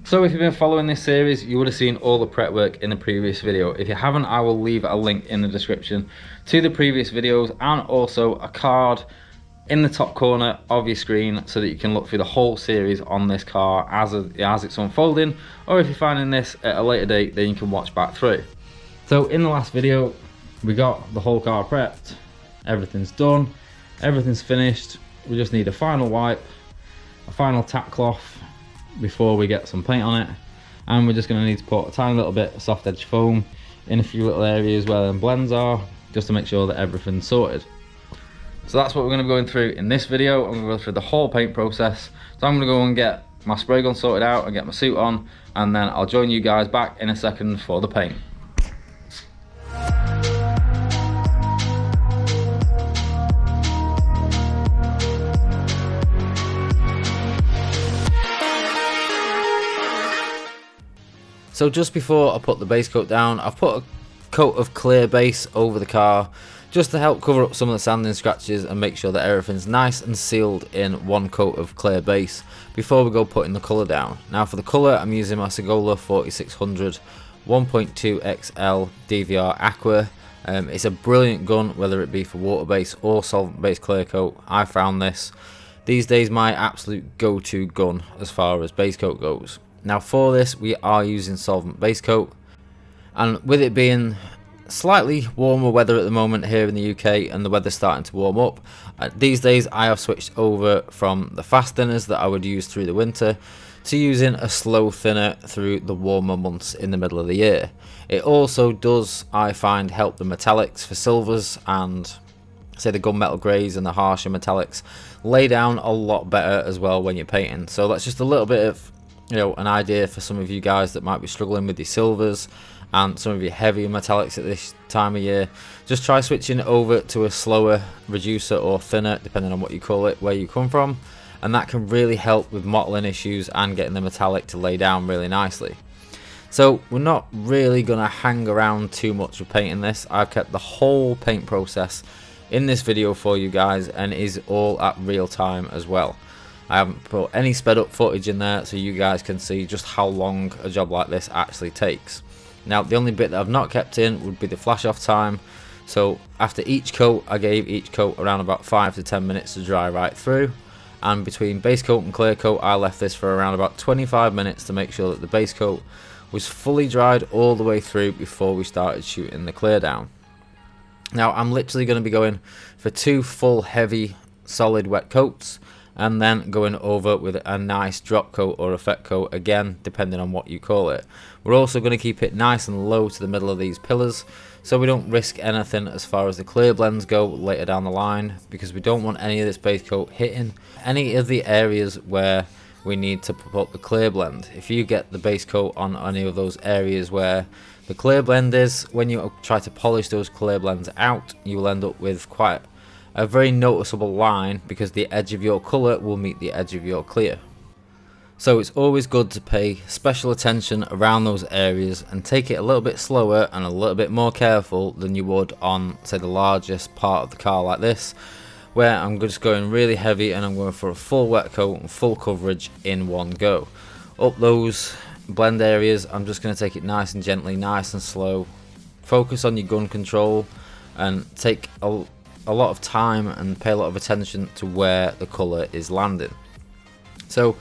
So if you've been following this series, you would have seen all the prep work in the previous video. If you haven't, I will leave a link in the description to the previous videos and also a card in the top corner of your screen so that you can look through the whole series on this car as it's unfolding, or if you're finding this at a later date, then you can watch back through. So in the last video, we got the whole car prepped, everything's done, everything's finished. We just need a final wipe, a final tap cloth before we get some paint on it, and we're just going to need to put a tiny little bit of soft edge foam in a few little areas where the blends are, just to make sure that everything's sorted. So that's what we're going to be going through in this video. I'm going to go through the whole paint process. So I'm going to go and get my spray gun sorted out and get my suit on, and then I'll join you guys back in a second for the paint. So just before I put the base coat down, I've put a coat of clear base over the car just to help cover up some of the sanding scratches and make sure that everything's nice and sealed in one coat of clear base before we go putting the colour down. Now for the colour, I'm using my Segola 4600 1.2 XL DVR Aqua. It's a brilliant gun, whether it be for water base or solvent based clear coat. I found this these days my absolute go-to gun as far as base coat goes. Now for this, we are using solvent base coat, and with it being slightly warmer weather at the moment here in the UK and the weather's starting to warm up, these days I have switched over from the fast thinners that I would use through the winter to using a slow thinner through the warmer months in the middle of the year. It also does, I find, help the metallics for silvers and say the gunmetal greys and the harsher metallics lay down a lot better as well when you're painting. So that's just a little bit of an idea for some of you guys that might be struggling with your silvers and some of your heavier metallics at this time of year. Just try switching over to a slower reducer or thinner, depending on what you call it, where you come from, and that can really help with mottling issues and getting the metallic to lay down really nicely. So we're not really going to hang around too much with painting this. I've kept the whole paint process in this video for you guys, and it is all at real time as well. I haven't put any sped up footage in there so you guys can see just how long a job like this actually takes. Now the only bit that I've not kept in would be the flash off time. So after each coat, I gave each coat around about 5 to 10 minutes to dry right through, and between base coat and clear coat I left this for around about 25 minutes to make sure that the base coat was fully dried all the way through before we started shooting the clear down. Now I'm literally going to be going for 2 full heavy solid wet coats, and then going over with a nice drop coat or effect coat, again depending on what you call it. We're also going to keep it nice and low to the middle of these pillars so we don't risk anything as far as the clear blends go later down the line, because we don't want any of this base coat hitting any of the areas where we need to put the clear blend. If you get the base coat on any of those areas where the clear blend is, when you try to polish those clear blends out, you will end up with quite a very noticeable line, because the edge of your colour will meet the edge of your clear. So it's always good to pay special attention around those areas and take it a little bit slower and a little bit more careful than you would on, say, the largest part of the car like this, where I'm just going really heavy and I'm going for a full wet coat and full coverage in one go. Up those blend areas, I'm just going to take it nice and gently, nice and slow. Focus on your gun control and take a lot of time and pay a lot of attention to where the colour is landing. So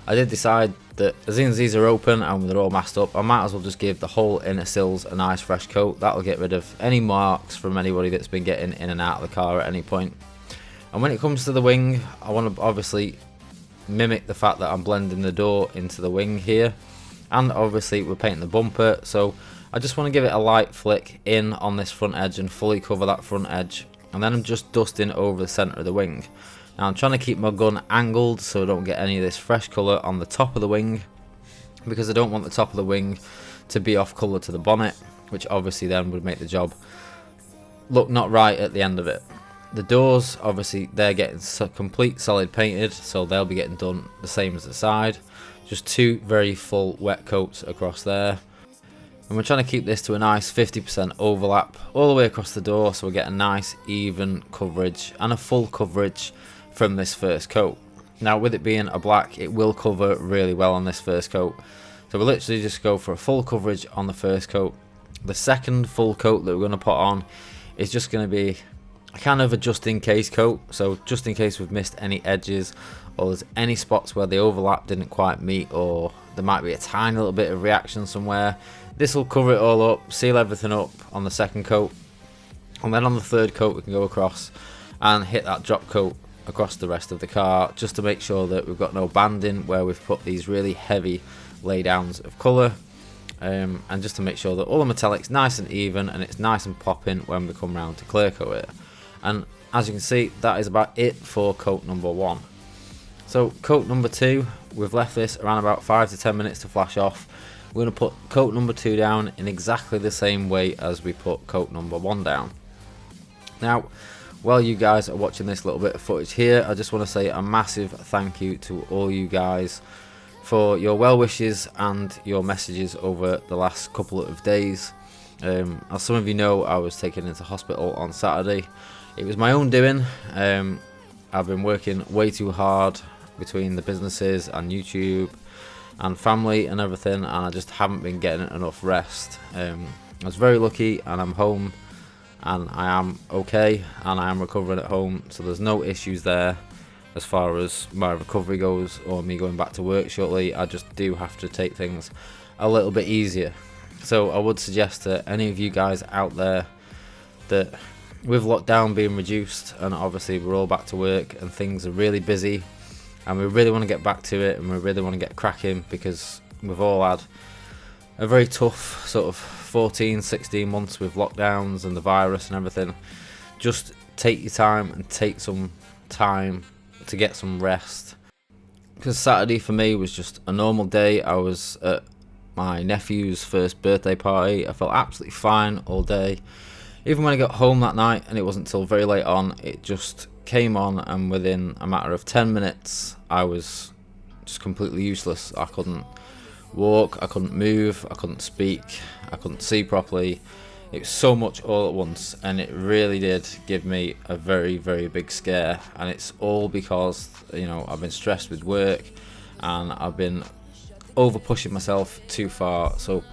I did decide that as soon as these are open and they're all masked up, I might as well just give the whole inner sills a nice fresh coat. That'll get rid of any marks from anybody that's been getting in and out of the car at any point. And when it comes to the wing, I want to obviously mimic the fact that I'm blending the door into the wing here, and obviously we're painting the bumper, so I just want to give it a light flick in on this front edge and fully cover that front edge, and then I'm just dusting over the centre of the wing. Now I'm trying to keep my gun angled so I don't get any of this fresh colour on the top of the wing, because I don't want the top of the wing to be off colour to the bonnet, which obviously then would make the job look not right at the end of it. The doors, obviously they're getting complete solid painted, so they'll be getting done the same as the side. Just 2 very full wet coats across there. And we're trying to keep this to a nice 50% overlap all the way across the door, so we get a nice even coverage and a full coverage from this first coat. Now with it being a black, it will cover really well on this first coat, So we'll literally just go for a full coverage on the first coat. The second full coat that we're going to put on is just going to be a kind of a just in case coat. So just in case we've missed any edges, or there's any spots where the overlap didn't quite meet, or there might be a tiny little bit of reaction somewhere. This will cover it all up, seal everything up on the second coat, and then on the third coat we can go across and hit that drop coat across the rest of the car, just to make sure that we've got no banding where we've put these really heavy laydowns of colour, and just to make sure that all the metallic's nice and even and it's nice and popping when we come round to clear coat it. And as you can see, that is about it for coat number 1. So coat number 2, we've left this around about 5 to 10 minutes to flash off. We're going to put coat number 2 down in exactly the same way as we put coat number 1 down. Now, while you guys are watching this little bit of footage here, I just want to say a massive thank you to all you guys for your well wishes and your messages over the last couple of days. As some of you know, I was taken into hospital on Saturday. It was my own doing. I've been working way too hard between the businesses and YouTube and family and everything, and I just haven't been getting enough rest. I was very lucky, and I'm home and I am okay, and I am recovering at home, so there's no issues there as far as my recovery goes or me going back to work shortly. I just do have to take things a little bit easier. So I would suggest to any of you guys out there that with lockdown being reduced, and obviously we're all back to work and things are really busy, and we really want to get back to it, and we really want to get cracking, because we've all had a very tough sort of 14-16 months with lockdowns and the virus and everything. Just take your time and take some time to get some rest, because Saturday for me was just a normal day. I was at my nephew's first birthday party. I felt absolutely fine all day. Even when I got home that night, and it wasn't until very late on, it just came on, and within a matter of 10 minutes I was just completely useless. I couldn't walk, I couldn't move, I couldn't speak, I couldn't see properly. It was so much all at once, and it really did give me a very, very big scare. And it's all because, you know, I've been stressed with work and I've been over pushing myself too far. So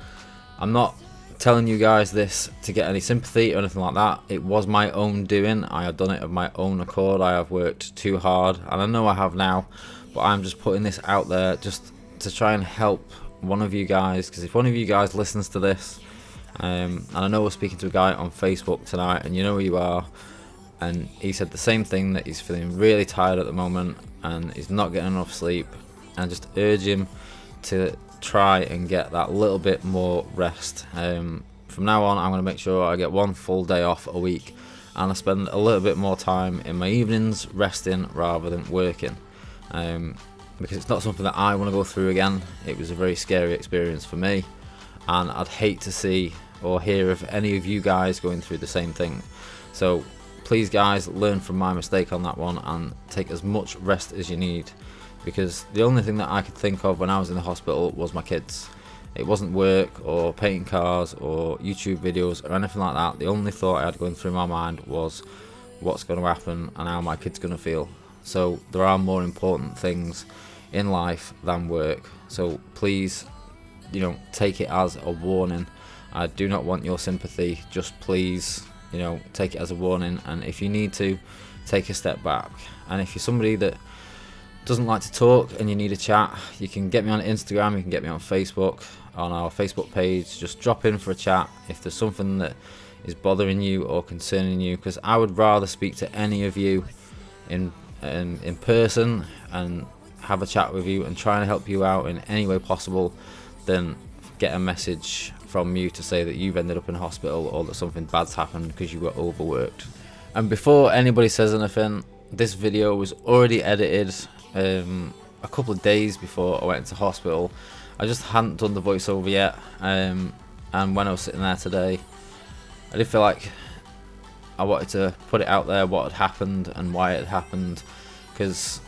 I'm not telling you guys this to get any sympathy or anything like that. It was my own doing. I have done it of my own accord. I have worked too hard, and I know I have now, but I'm just putting this out there just to try and help one of you guys, because if one of you guys listens to this, and I know we're speaking to a guy on Facebook tonight, and you know who you are, and he said the same thing, that he's feeling really tired at the moment and he's not getting enough sleep, and just urge him to try and get that little bit more rest. From now on, I'm going to make sure I get one full day off a week, and I spend a little bit more time in my evenings resting rather than working, because it's not something that I want to go through again. It was a very scary experience for me, and I'd hate to see or hear of any of you guys going through the same thing. So please guys, learn from my mistake on that one and take as much rest as you need, because the only thing that I could think of when I was in the hospital was my kids. It wasn't work or painting cars or YouTube videos or anything like that. The only thought I had going through my mind was what's going to happen and how my kid's going to feel. So there are more important things in life than work. So please, you know, take it as a warning. I do not want your sympathy. Just please, you know, take it as a warning, and if you need to, take a step back. And if you're somebody that doesn't like to talk and you need a chat, you can get me on Instagram, you can get me on Facebook, on our Facebook page. Just drop in for a chat if there's something that is bothering you or concerning you, because I would rather speak to any of you in person and have a chat with you and try and help you out in any way possible than get a message from you to say that you've ended up in hospital or that something bad's happened because you were overworked. And before anybody says anything, this video was already edited a couple of days before I went into hospital. I just hadn't done the voiceover yet, and when I was sitting there today, I did feel like I wanted to put it out there, what had happened and why it had happened, because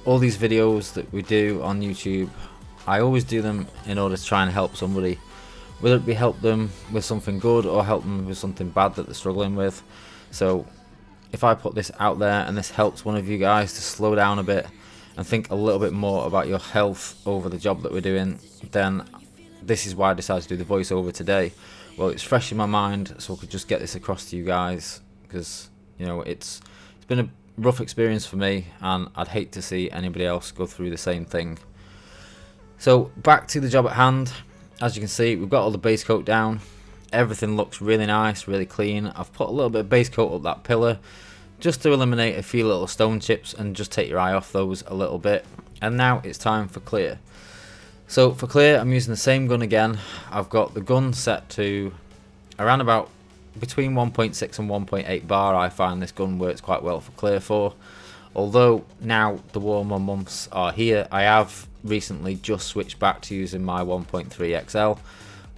all these videos that we do on YouTube, I always do them in order to try and help somebody, whether it be help them with something good or help them with something bad that they're struggling with. So if I put this out there and this helps one of you guys to slow down a bit and think a little bit more about your health over the job that we're doing, then this is why I decided to do the voiceover today. Well, it's fresh in my mind, so I could just get this across to you guys, because you know it's been a rough experience for me, and I'd hate to see anybody else go through the same thing. So back to the job at hand. As you can see, we've got all the base coat down. Everything looks really nice, really clean. I've put a little bit of base coat up that pillar just to eliminate a few little stone chips and just take your eye off those a little bit. And now it's time for clear. So for clear, I'm using the same gun again. I've got the gun set to around about between 1.6 and 1.8 bar. I find this gun works quite well for clear for. Although now the warmer months are here, I have recently just switched back to using my 1.3 XL.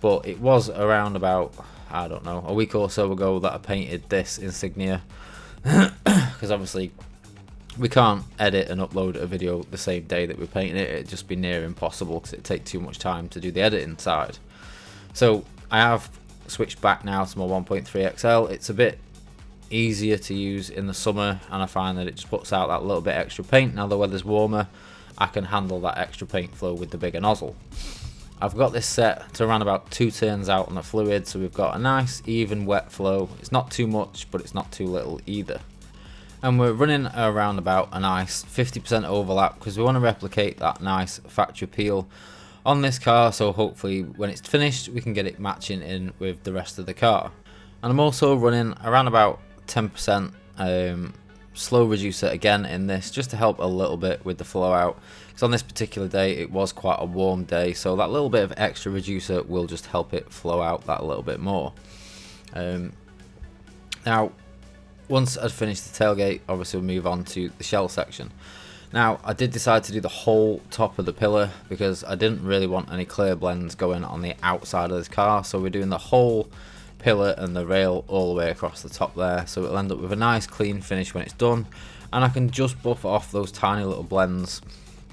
But it was around about, I don't know, a week or so ago that I painted this insignia. Because obviously we can't edit and upload a video the same day that we're painting it. It'd just be near impossible because it'd take too much time to do the editing side. So I have switched back now to my 1.3 XL. It's a bit easier to use in the summer, and I find that it just puts out that little bit extra paint. Now the weather's warmer, I can handle that extra paint flow with the bigger nozzle. I've got this set to around about 2 turns out on the fluid, so we've got a nice even wet flow. It's not too much, but it's not too little either. And we're running around about a nice 50% overlap because we want to replicate that nice factory peel on this car, so hopefully when it's finished we can get it matching in with the rest of the car. And I'm also running around about 10% slow reducer again in this, just to help a little bit with the flow out, because on this particular day it was quite a warm day, so that little bit of extra reducer will just help it flow out that little bit more. Now once I'd finished the tailgate, obviously we'll move on to the shell section. Now I did decide to do the whole top of the pillar because I didn't really want any clear blends going on the outside of this car, so we're doing the whole pillar and the rail all the way across the top there, so it'll end up with a nice clean finish when it's done, and I can just buff off those tiny little blends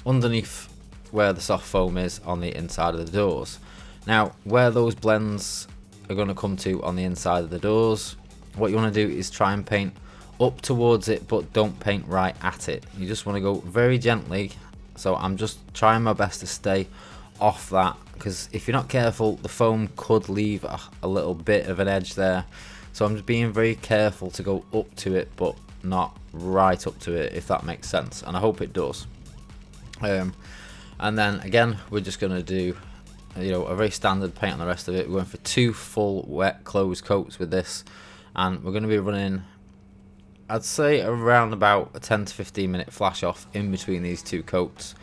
underneath where the soft foam is on the inside of the doors. Now where those blends are going to come to on the inside of the doors, what you want to do is try and paint up towards it, but don't paint right at it. You just want to go very gently, so I'm just trying my best to stay off that, because if you're not careful the foam could leave a little bit of an edge there, so I'm just being very careful to go up to it but not right up to it, if that makes sense, and I hope it does. And then again we're just going to do a very standard paint on the rest of it. We're going for 2 full wet closed coats with this, and we're going to be running, I'd say, around about a 10 to 15 minute flash off in between these 2 coats,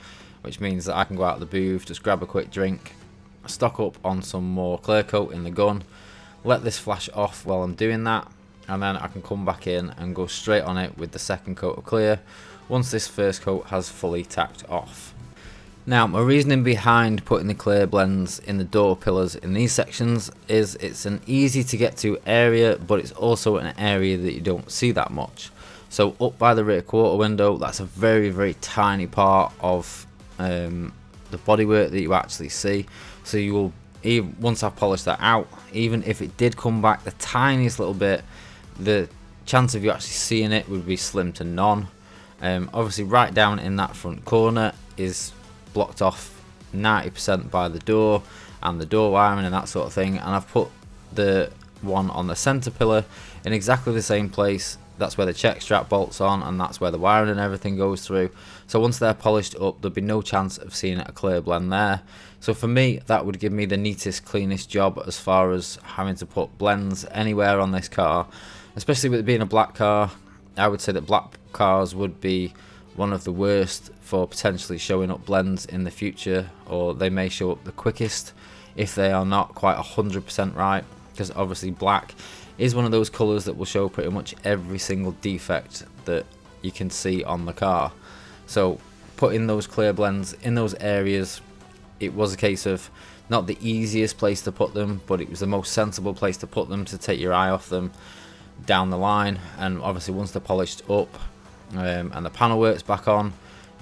which means that I can go out of the booth, just grab a quick drink, stock up on some more clear coat in the gun, let this flash off while I'm doing that, and then I can come back in and go straight on it with the second coat of clear once this first coat has fully tacked off. Now my reasoning behind putting the clear blends in the door pillars in these sections is it's an easy to get to area, but it's also an area that you don't see that much. So up by the rear quarter window, that's a very, very tiny part of the bodywork that you actually see. So you will, once I've polished that out, even if it did come back the tiniest little bit, the chance of you actually seeing it would be slim to none. Obviously right down in that front corner is blocked off 90% by the door and the door wiring and that sort of thing, and I've put the one on the center pillar in exactly the same place. That's where the check strap bolts on, and that's where the wiring and everything goes through. So once they're polished up, there'll be no chance of seeing a clear blend there. So for me, that would give me the neatest, cleanest job as far as having to put blends anywhere on this car, especially with it being a black car. I would say that black cars would be one of the worst for potentially showing up blends in the future, or they may show up the quickest if they are not quite 100% right, because obviously black is one of those colours that will show pretty much every single defect that you can see on the car. So putting those clear blends in those areas, it was a case of not the easiest place to put them, but it was the most sensible place to put them to take your eye off them down the line. And obviously once they're polished up and the panel work's back on,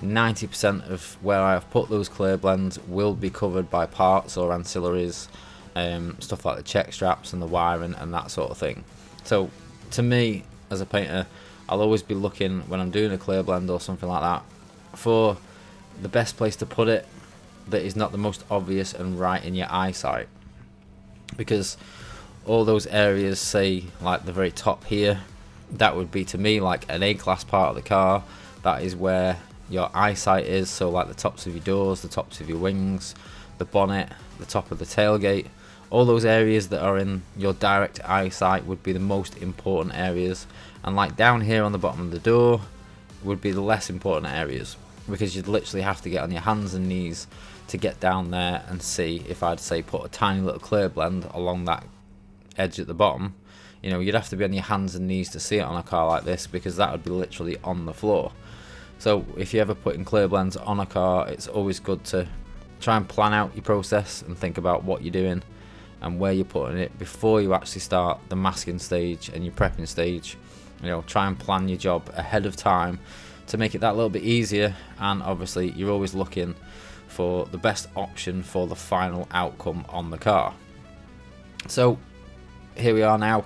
90% of where I have put those clear blends will be covered by parts or ancillaries, stuff like the check straps and the wiring and that sort of thing. So to me as a painter, I'll always be looking when I'm doing a clear blend or something like that for the best place to put it that is not the most obvious and right in your eyesight, because all those areas, say like the very top here, that would be to me like an A-class part of the car. That is where your eyesight is. So like the tops of your doors, the tops of your wings, the bonnet, the top of the tailgate, all those areas that are in your direct eyesight would be the most important areas. And like down here on the bottom of the door would be the less important areas, because you'd literally have to get on your hands and knees to get down there and see. If I'd say put a tiny little clear blend along that edge at the bottom, you know, you'd have to be on your hands and knees to see it on a car like this, because that would be literally on the floor. So if you're ever putting clear blends on a car, it's always good to try and plan out your process and think about what you're doing and where you're putting it before you actually start the masking stage and your prepping stage. You know, try and plan your job ahead of time to make it that little bit easier, and obviously you're always looking for the best option for the final outcome on the car. So here we are now.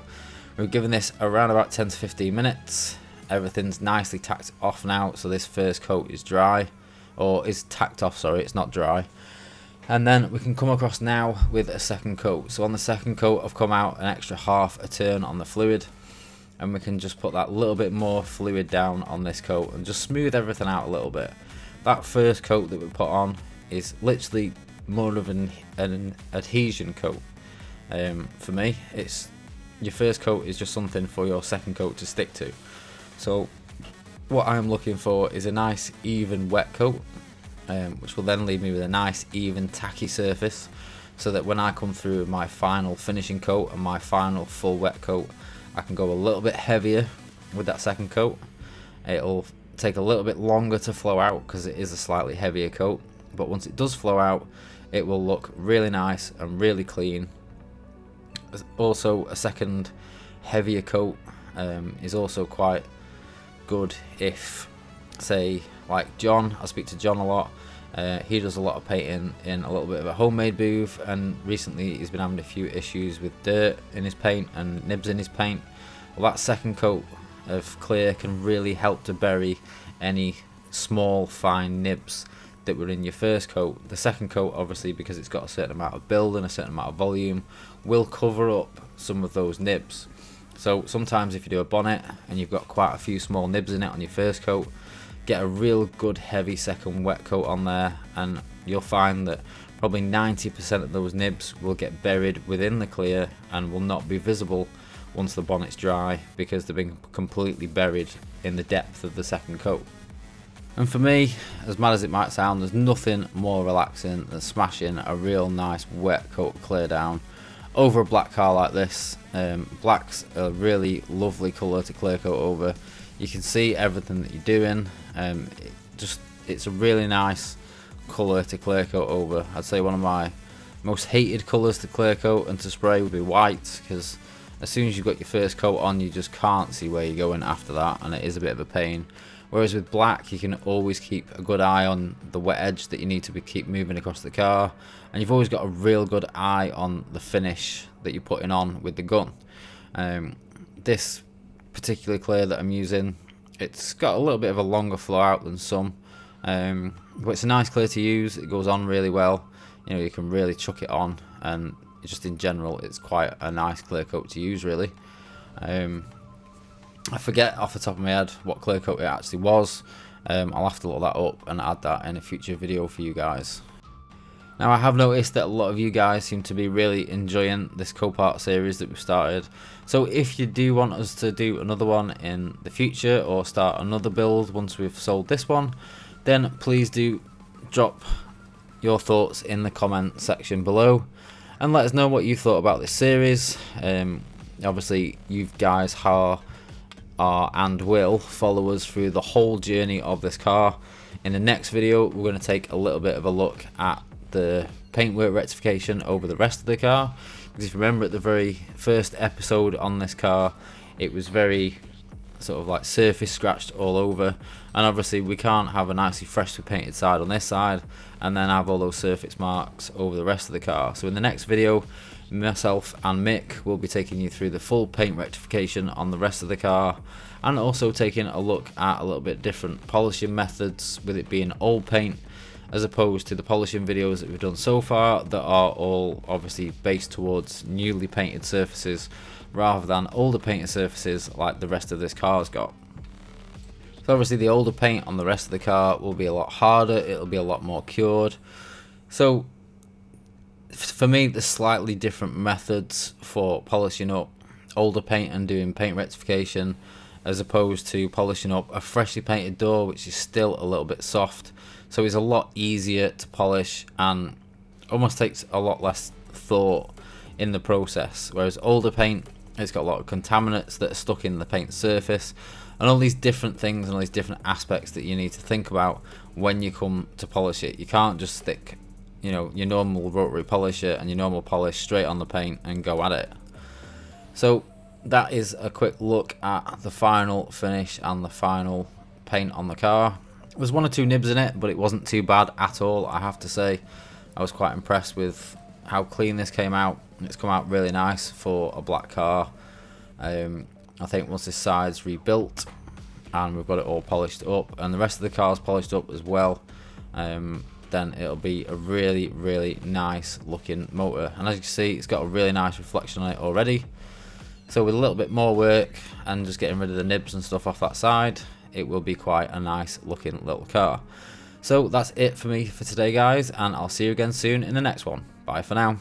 We've given this around about 10 to 15 minutes. Everything's nicely tacked off now, so this first coat is dry, or is tacked off, sorry, it's not dry. And then we can come across now with a second coat. So on the second coat, I've come out an extra half a turn on the fluid, and we can just put that little bit more fluid down on this coat and just smooth everything out a little bit. That first coat that we put on is literally more of an adhesion coat. For me, it's your first coat is just something for your second coat to stick to. So what I'm looking for is a nice even wet coat, which will then leave me with a nice even tacky surface, so that when I come through with my final finishing coat and my final full wet coat, I can go a little bit heavier with that second coat. It'll take a little bit longer to flow out because it is a slightly heavier coat, but once it does flow out, it will look really nice and really clean. Also, a second heavier coat is also quite good if, say, like John, I speak to John a lot, he does a lot of painting in a little bit of a homemade booth, and recently he's been having a few issues with dirt in his paint and nibs in his paint. Well, that second coat of clear can really help to bury any small fine nibs that were in your first coat. The second coat, obviously, because it's got a certain amount of build and a certain amount of volume, will cover up some of those nibs. So sometimes if you do a bonnet and you've got quite a few small nibs in it on your first coat, get a real good heavy second wet coat on there, and you'll find that probably 90% of those nibs will get buried within the clear and will not be visible once the bonnet's dry, because they've been completely buried in the depth of the second coat. And for me, as mad as it might sound, there's nothing more relaxing than smashing a real nice wet coat of clear down over a black car like this. Black's a really lovely colour to clear coat over. You can see everything that you're doing. It's a really nice colour to clear coat over. I'd say one of my most hated colours to clear coat and to spray would be white, because as soon as you've got your first coat on, you just can't see where you're going after that, and it is a bit of a pain. Whereas with black, you can always keep a good eye on the wet edge that you need to keep moving across the car, and you've always got a real good eye on the finish that you're putting on with the gun. This particular clear that I'm using, it's got a little bit of a longer flow out than some, but it's a nice clear to use. It goes on really well. You know, you can really chuck it on, and just in general, it's quite a nice clear coat to use, really. I forget off the top of my head what clear coat it actually was. I'll have to look that up and add that in a future video for you guys. Now, I have noticed that a lot of you guys seem to be really enjoying this Copart series that we've started. So if you do want us to do another one in the future, or start another build once we've sold this one, then please do drop your thoughts in the comment section below and let us know what you thought about this series. Obviously, you guys are and will follow us through the whole journey of this car. In the next video, we're going to take a little bit of a look at the paintwork rectification over the rest of the car, because if you remember at the very first episode on this car, it was very sort of like surface scratched all over, and obviously we can't have a nicely freshly painted side on this side and then have all those surface marks over the rest of the car. So in the next video, myself and Mick will be taking you through the full paint rectification on the rest of the car, and also taking a look at a little bit different polishing methods, with it being old paint as opposed to the polishing videos that we've done so far that are all obviously based towards newly painted surfaces rather than older painted surfaces like the rest of this car's got. So obviously the older paint on the rest of the car will be a lot harder, it'll be a lot more cured. So for me, there's slightly different methods for polishing up older paint and doing paint rectification, as opposed to polishing up a freshly painted door, which is still a little bit soft. So it's a lot easier to polish and almost takes a lot less thought in the process. Whereas older paint, it's got a lot of contaminants that are stuck in the paint surface, and all these different things and all these different aspects that you need to think about when you come to polish it. You can't just stick, you know, your normal rotary polisher and your normal polish straight on the paint and go at it. So that is a quick look at the final finish and the final paint on the car. There's one or two nibs in it, but it wasn't too bad at all, I have to say. I was quite impressed with how clean this came out. It's come out really nice for a black car. I think once this side's rebuilt and we've got it all polished up and the rest of the car's polished up as well, then it'll be a really, really nice looking motor. And as you can see, it's got a really nice reflection on it already. So with a little bit more work and just getting rid of the nibs and stuff off that side, it will be quite a nice looking little car. So that's it for me for today, guys, and I'll see you again soon in the next one. Bye for now.